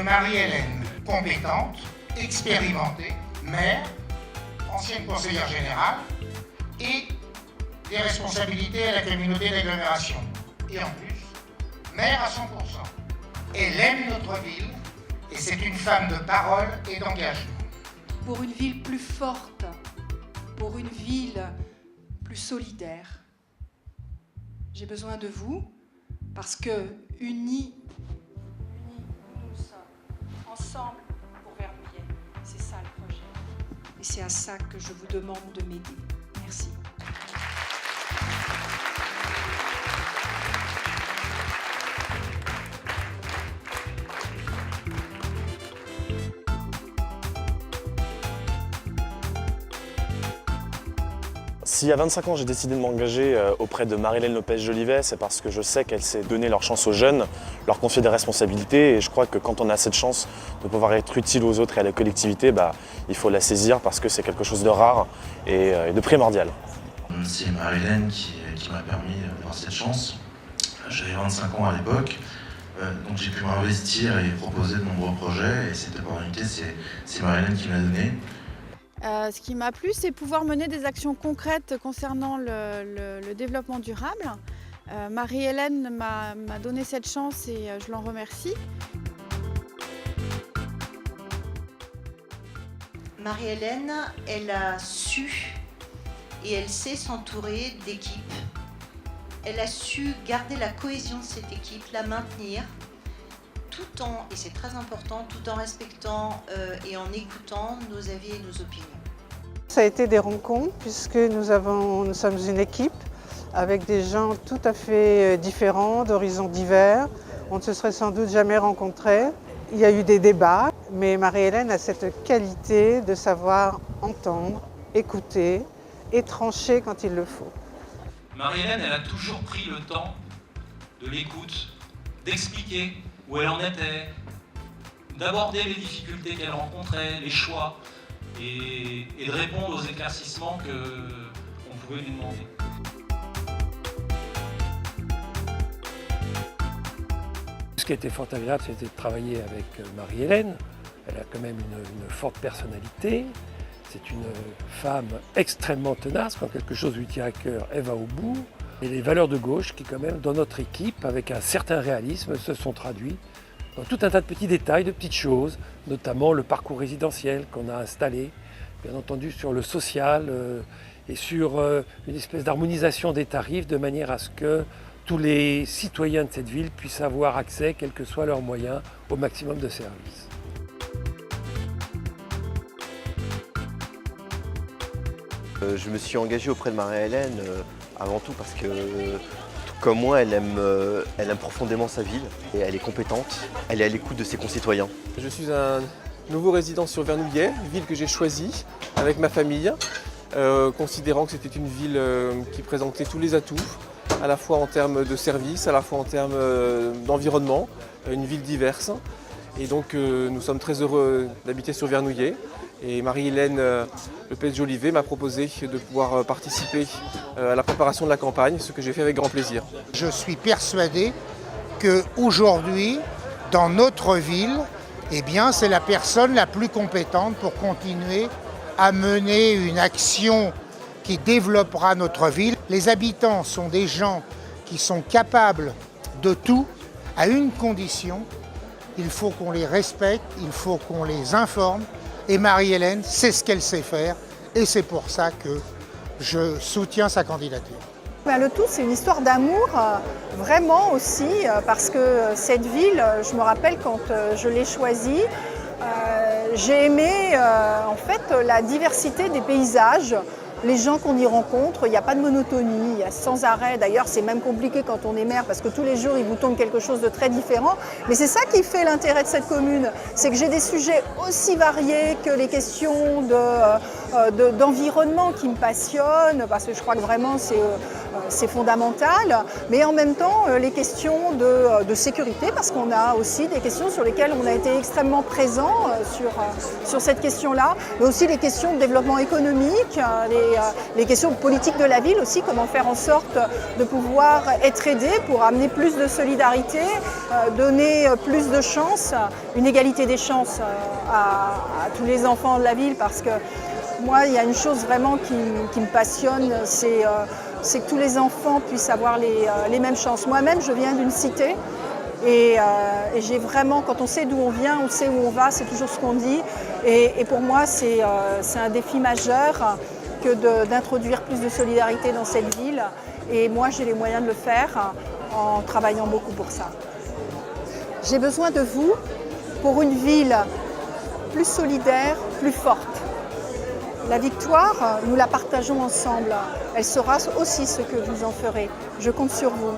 Marie-Hélène, compétente, expérimentée, maire, ancienne conseillère générale, et des responsabilités à la communauté d'agglomération. Et en plus, maire à 100%. Elle aime notre ville et c'est une femme de parole et d'engagement. Pour une ville plus forte, pour une ville plus solidaire, j'ai besoin de vous parce que unis, nous sommes ensemble pour Vernouillet. C'est ça le projet. Et c'est à ça que je vous demande de m'aider. Merci. Si il y a 25 ans j'ai décidé de m'engager auprès de Marie-Hélène Lopez-Jolivet, c'est parce que je sais qu'elle sait donner leur chance aux jeunes, leur confier des responsabilités, et je crois que quand on a cette chance de pouvoir être utile aux autres et à la collectivité, il faut la saisir parce que c'est quelque chose de rare et de primordial. C'est Marie-Hélène qui m'a permis d'avoir cette chance. J'avais 25 ans à l'époque, donc j'ai pu m'investir et proposer de nombreux projets, et cette opportunité, c'est Marie-Hélène qui me l'a donnée. Ce qui m'a plu, c'est pouvoir mener des actions concrètes concernant le développement durable. Marie-Hélène m'a donné cette chance et je l'en remercie. Marie-Hélène, elle a su et elle sait s'entourer d'équipes. Elle a su garder la cohésion de cette équipe, la maintenir, tout en, et c'est très important, tout en respectant et en écoutant nos avis et nos opinions. Ça a été des rencontres puisque nous sommes une équipe avec des gens tout à fait différents, d'horizons divers. On ne se serait sans doute jamais rencontrés. Il y a eu des débats, mais Marie-Hélène a cette qualité de savoir entendre, écouter et trancher quand il le faut. Marie-Hélène, elle a toujours pris le temps de l'écoute, d'expliquer où elle en était, d'aborder les difficultés qu'elle rencontrait, les choix, et de répondre aux éclaircissements qu'on pouvait lui demander. Ce qui était fort agréable, c'était de travailler avec Marie-Hélène. Elle a quand même une forte personnalité. C'est une femme extrêmement tenace. Quand quelque chose lui tient à cœur, elle va au bout. Et les valeurs de gauche qui, quand même, dans notre équipe, avec un certain réalisme, se sont traduites dans tout un tas de petits détails, de petites choses, notamment le parcours résidentiel qu'on a installé, bien entendu sur le social et sur une espèce d'harmonisation des tarifs de manière à ce que tous les citoyens de cette ville puissent avoir accès, quels que soient leurs moyens, au maximum de services. Je me suis engagé auprès de Marie-Hélène avant tout parce que, tout comme moi, elle aime profondément sa ville et elle est compétente, elle est à l'écoute de ses concitoyens. Je suis un nouveau résident sur Vernouillet, ville que j'ai choisie avec ma famille, considérant que c'était une ville qui présentait tous les atouts, à la fois en termes de services, à la fois en termes d'environnement, une ville diverse. Et donc nous sommes très heureux d'habiter sur Vernouillet. Et Marie-Hélène Lopez-Jolivet m'a proposé de pouvoir participer à la préparation de la campagne, ce que j'ai fait avec grand plaisir. Je suis persuadé qu'aujourd'hui, dans notre ville, c'est la personne la plus compétente pour continuer à mener une action qui développera notre ville. Les habitants sont des gens qui sont capables de tout, à une condition, il faut qu'on les respecte, il faut qu'on les informe. Et Marie-Hélène, c'est ce qu'elle sait faire et c'est pour ça que je soutiens sa candidature. Le tout, c'est une histoire d'amour, vraiment aussi, parce que cette ville, je me rappelle quand je l'ai choisie, j'ai aimé en fait la diversité des paysages, les gens qu'on y rencontre, il n'y a pas de monotonie, il y a sans arrêt. D'ailleurs, c'est même compliqué quand on est maire parce que tous les jours, il vous tombe quelque chose de très différent. Mais c'est ça qui fait l'intérêt de cette commune, c'est que j'ai des sujets aussi variés que les questions d'environnement qui me passionnent, parce que je crois que vraiment c'est fondamental, mais en même temps les questions de sécurité, parce qu'on a aussi des questions sur lesquelles on a été extrêmement présent sur cette question-là, mais aussi les questions de développement économique, les questions politiques de la ville aussi, comment faire en sorte de pouvoir être aidé pour amener plus de solidarité, donner plus de chances, une égalité des chances à tous les enfants de la ville, parce que moi, il y a une chose vraiment qui me passionne, c'est que tous les enfants puissent avoir les mêmes chances. Moi-même, je viens d'une cité et j'ai vraiment, quand on sait d'où on vient, on sait où on va, c'est toujours ce qu'on dit. Et pour moi, c'est un défi majeur que d'introduire plus de solidarité dans cette ville. Et moi, j'ai les moyens de le faire en travaillant beaucoup pour ça. J'ai besoin de vous pour une ville plus solidaire, plus forte. La victoire, nous la partageons ensemble. Elle sera aussi ce que vous en ferez. Je compte sur vous.